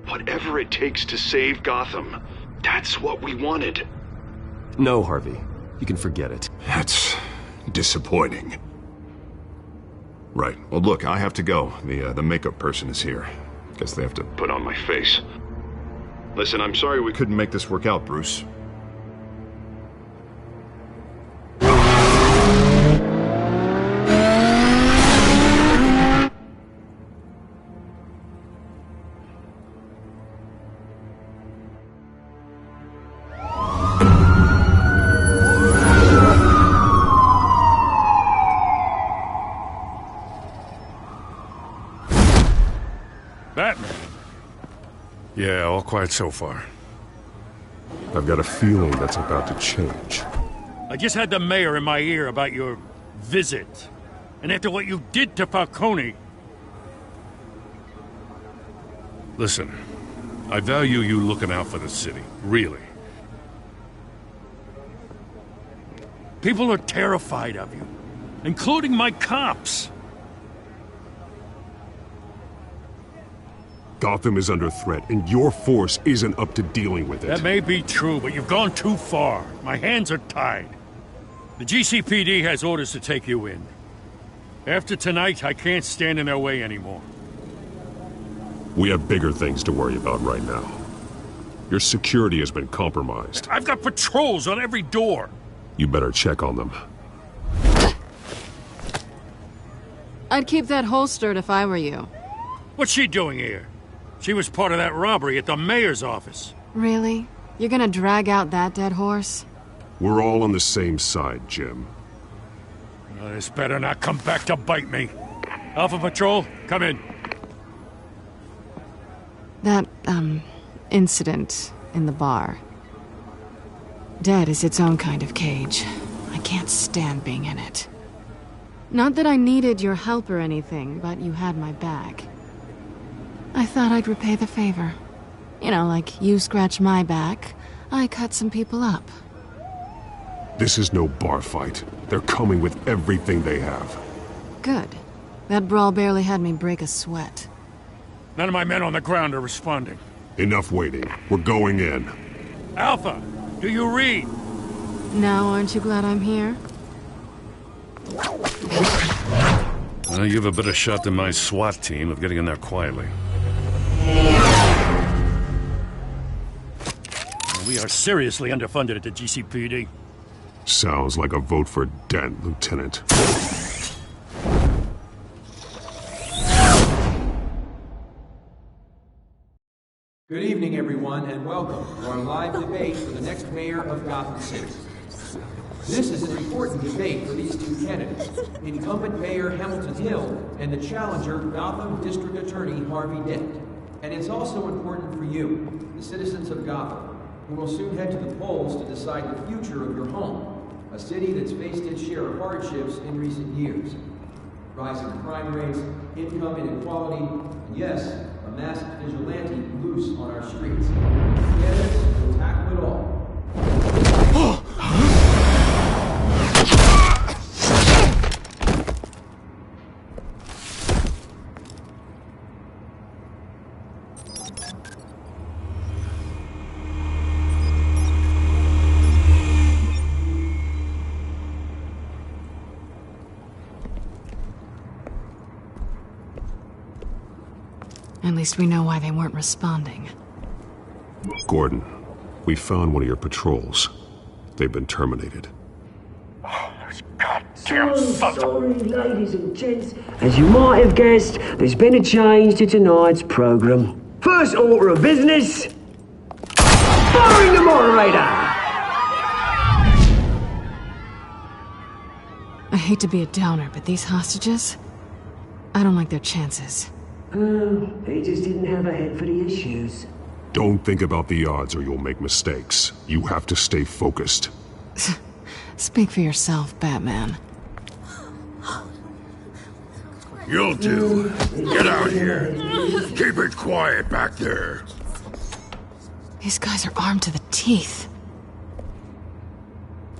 whatever it takes to save Gotham. That's what we wanted. No, Harvey. You can forget it. That's disappointing. Right. Well, look, I have to go. The makeup person is here. Guess they have to put on my face. Listen, I'm sorry we couldn't make this work out, Bruce. Batman. Yeah, all quiet so far. I've got a feeling that's about to change. I just had the mayor in my ear about your visit. And after what you did to Falcone... Listen, I value you looking out for the city. Really. People are terrified of you. Including my cops. Gotham is under threat, and your force isn't up to dealing with it. That may be true, but you've gone too far. My hands are tied. The GCPD has orders to take you in. After tonight, I can't stand in their way anymore. We have bigger things to worry about right now. Your security has been compromised. I've got patrols on every door. You better check on them. I'd keep that holstered if I were you. What's she doing here? She was part of that robbery at the mayor's office. Really? You're gonna drag out that dead horse? We're all on the same side, Jim. This better not come back to bite me. Alpha Patrol, come in. That, incident in the bar. Dead is its own kind of cage. I can't stand being in it. Not that I needed your help or anything, but you had my back. I thought I'd repay the favor. You know, like you scratch my back, I cut some people up. This is no bar fight. They're coming with everything they have. Good. That brawl barely had me break a sweat. None of my men on the ground are responding. Enough waiting. We're going in. Alpha, do you read? Now, aren't you glad I'm here? You have a better shot than my SWAT team of getting in there quietly. We are seriously underfunded at the GCPD. Sounds like a vote for Dent, Lieutenant. Good evening, everyone, and welcome to our live debate for the next mayor of Gotham City. This is an important debate for these two candidates, incumbent Mayor Hamilton Hill and the challenger, Gotham District Attorney Harvey Dent. And it's also important for you, the citizens of Gotham, who will soon head to the polls to decide the future of your home, a city that's faced its share of hardships in recent years. Rising crime rates, income inequality, and yes, a masked vigilante loose on our streets. Candidates will tackle it all. At least we know why they weren't responding. Gordon, we found one of your patrols. They've been terminated. Sorry, ladies and gents. As you might have guessed, there's been a change to tonight's program. First order of business, firing the moderator! I hate to be a downer, but these hostages, I don't like their chances. He just didn't have a head for the issues. Don't think about the odds or you'll make mistakes. You have to stay focused. Speak for yourself, Batman. You'll do. Get out here. Keep it quiet back there. These guys are armed to the teeth.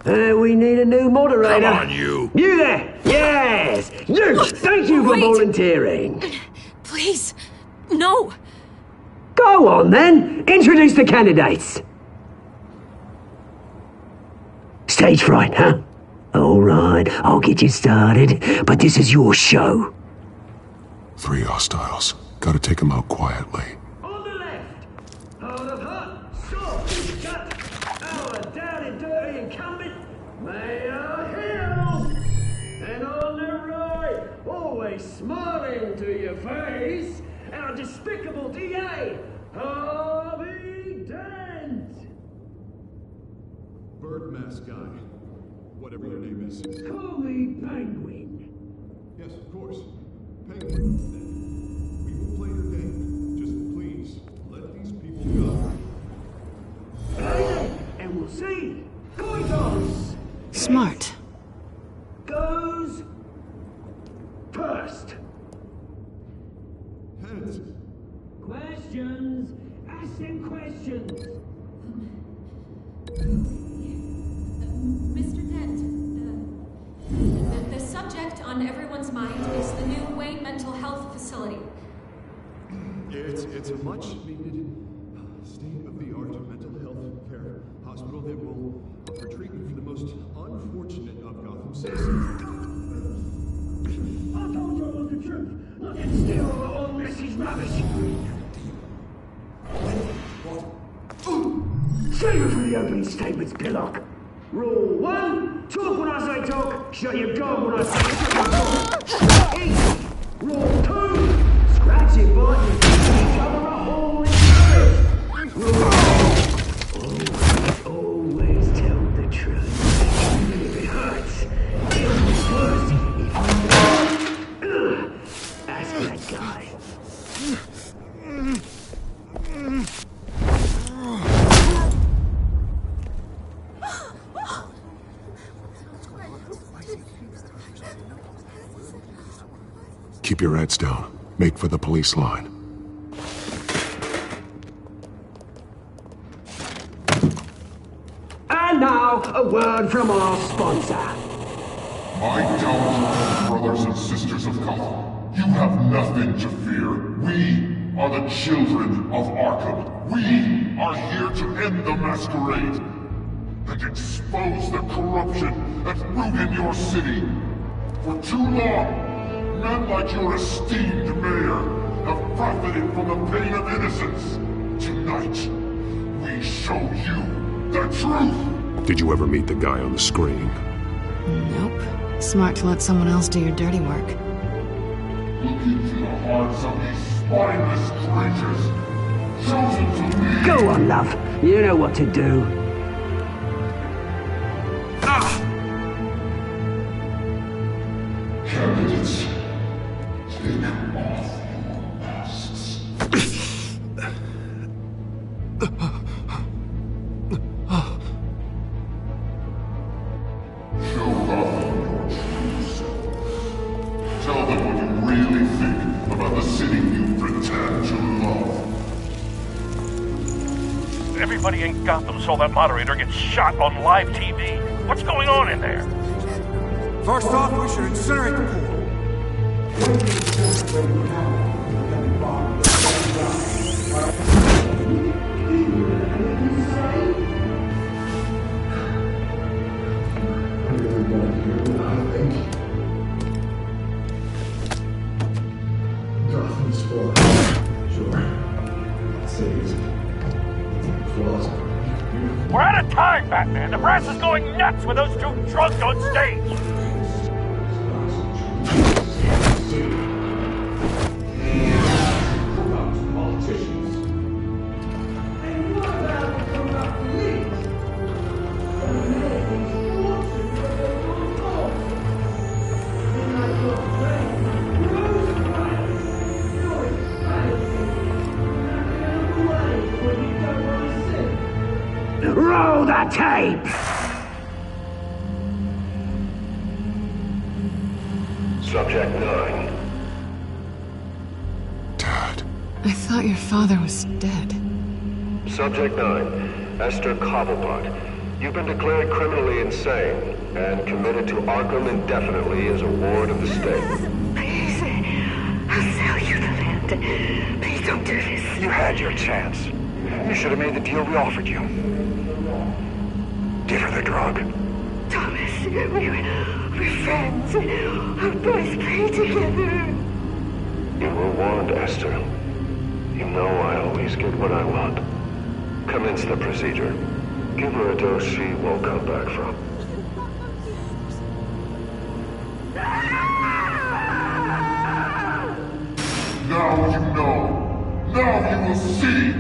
We need a new moderator. Come on, you. You there! Yes! You! Thank you for volunteering. Please, no. Go on, then. Introduce the candidates. Stage fright, huh? All right, I'll get you started, but this is your show. 3 hostiles. Gotta take them out quietly. On the left, hold of hut, sword, shut, our down and dirty incumbent, Mayor Hill. And on the right, always smiling to your face, our despicable DA, Harvey Dent. Bird mask guy. Whatever your name is. Call me Penguin. Yes, of course. Penguin. We will play your game. Just please, let these people go. And we'll see. Goitos! Smart. Goes first. Heads. Questions. Ask them questions. Mr. Dent, the subject on everyone's mind is the new Wayne Mental Health Facility. It's a much needed state-of-the-art mental health care hospital that will offer treatment for the most unfortunate of Gotham citizens. I told you I was the truth. Look at still all this is rubbish. Save it for the opening statements, Pillock. Rule 1, talk when I say talk, shut your gob when I say shut your gob. Easy. Rule 2, scratch it, bite, and give each other a hole in the Rule 3, always tell the truth. Even if it hurts, it'll be worse if you don't. Ask that guy. Keep your heads down. Make for the police line. And now, a word from our sponsor. My talented brothers and sisters of Gotham, you have nothing to fear. We are the children of Arkham. We are here to end the masquerade and expose the corruption that ruined your city. For too long, men like your esteemed mayor have profited from the pain of innocence. Tonight, we show you the truth. Did you ever meet the guy on the screen? Nope. Smart to let someone else do your dirty work. Look into the hearts of these spineless creatures, chosen to lead. Go on, love. You know what to do. Candidates, take off your masks. Show Gotham your true self. Tell them what you really think about the city you pretend to love. Everybody in Gotham saw that moderator get shot on live TV. What's going on in there? First off, we should incinerate the pool. Gotham's full. Sure. Cities. Flaws. We're out of time, Batman. The brass is going nuts with those two drunks on stage. tape! Subject 9. I thought your father was dead. Subject 9, Esther Cobblepot. You've been declared criminally insane and committed to Arkham indefinitely as a ward of the state. Please, I'll sell you the land. Please don't do this. You had your chance. You should have made the deal we offered you. Give her the drug. Thomas, we're friends. Our boys play together. You were warned, Esther. You know I always get what I want. Commence the procedure. Give her a dose she won't come back from. Now you know. Now you will see.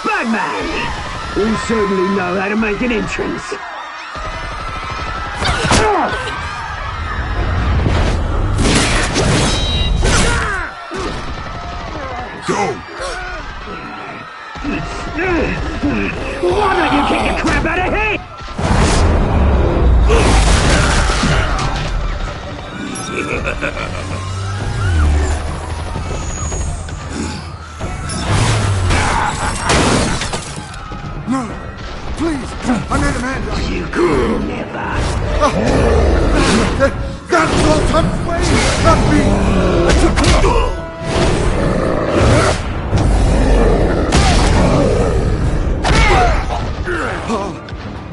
Batman! You certainly know how to make an entrance. Go! Why don't you kick the crap out of him? No! Please! I made a man! You could never! That was all Tom's way! Not me!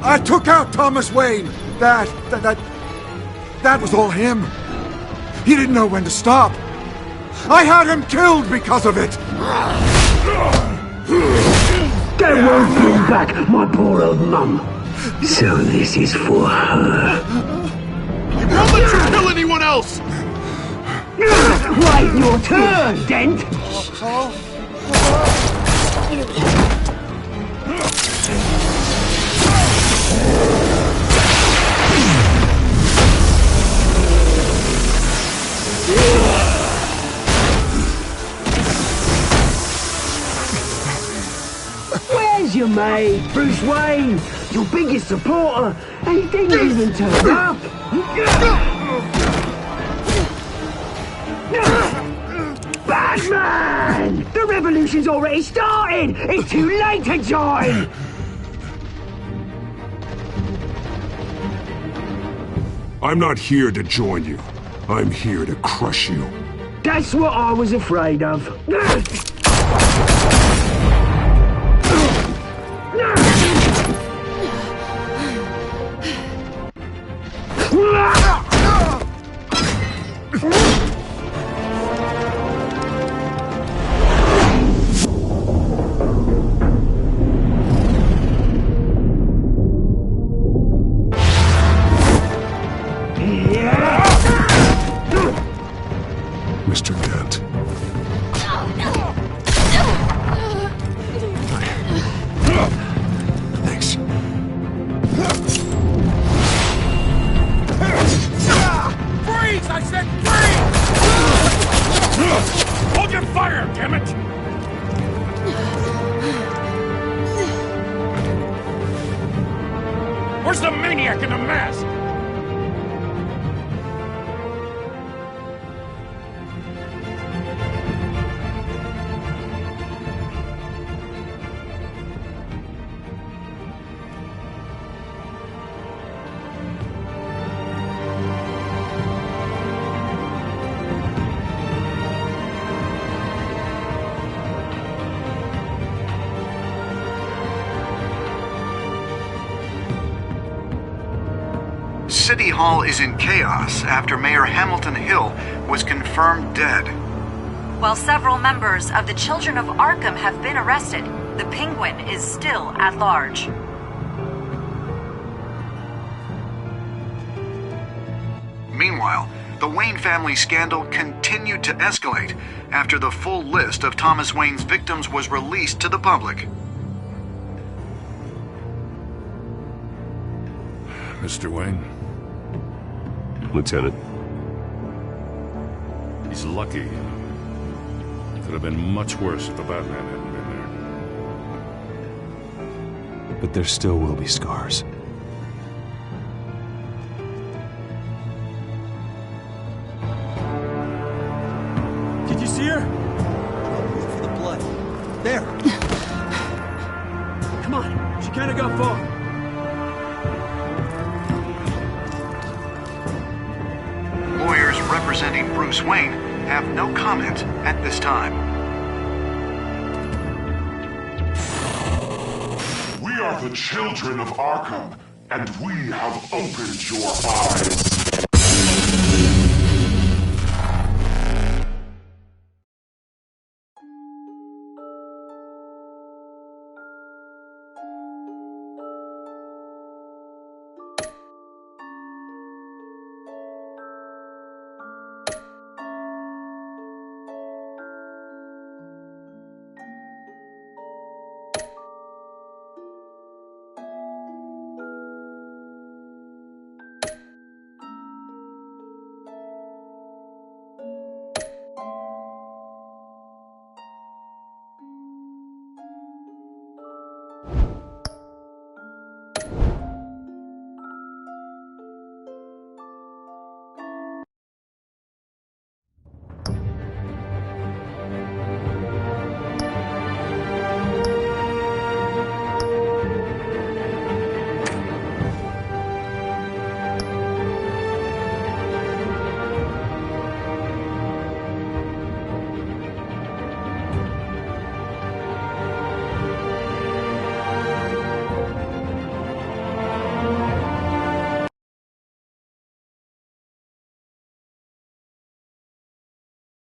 I took out Thomas Wayne! That was all him! He didn't know when to stop! I had him killed because of it! That won't bring back my poor old mum. So this is for her. Don't let you kill anyone else! Wait your turn, Dent! Where's your mate, Bruce Wayne? Your biggest supporter, and he didn't even turn up. Batman! The revolution's already started! It's too late to join! I'm not here to join you. I'm here to crush you. That's what I was afraid of. Mr. Dent. Thanks. Freeze! I said freeze! Hold your fire, damn it! Where's the maniac in the mask? City Hall is in chaos after Mayor Hamilton Hill was confirmed dead. While several members of the Children of Arkham have been arrested, the Penguin is still at large. Meanwhile, The Wayne family scandal continued to escalate after the full list of Thomas Wayne's victims was released to the public. Mr. Wayne? Lieutenant. He's lucky. Could have been much worse if the Batman hadn't been there. But there still will be scars. Did you see her? Look for the blood. There. Come on. She can't have gone far. Lawyers representing Bruce Wayne have no comment at this time. We are the children of Arkham, and we have opened your eyes.